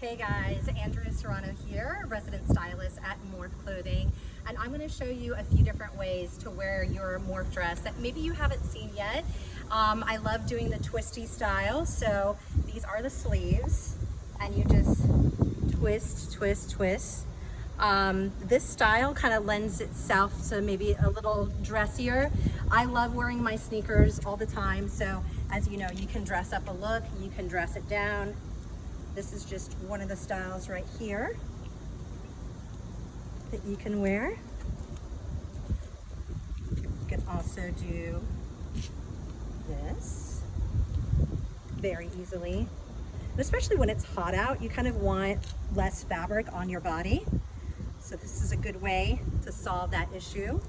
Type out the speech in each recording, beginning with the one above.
Hey guys, Andrea Serrano here, resident stylist at MORPH Clothing, and I'm going to show you a few different ways to wear your MORPH dress that maybe you haven't seen yet. I love doing the twisty style, so these are the sleeves, and you just twist, twist, twist. This style kind of lends itself to maybe a little dressier. I love wearing my sneakers all the time, so as you know, you can dress up a look, you can dress it down. This is just one of the styles right here that you can wear. You can also do this very easily. And especially when it's hot out, you kind of want less fabric on your body. So this is a good way to solve that issue.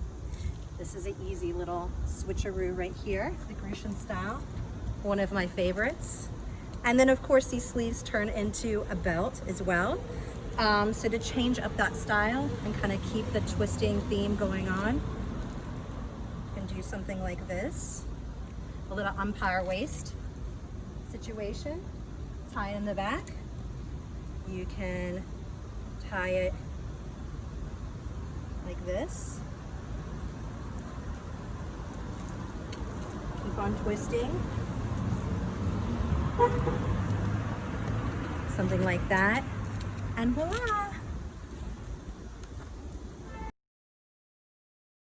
This is an easy little switcheroo right here, the Grecian style, one of my favorites. And then of course these sleeves turn into a belt as well. So to change up that style and kind of keep the twisting theme going on, you can do something like this, a little umpire waist situation, tie it in the back. You can tie it like this. Keep on twisting. Something like that, and voila!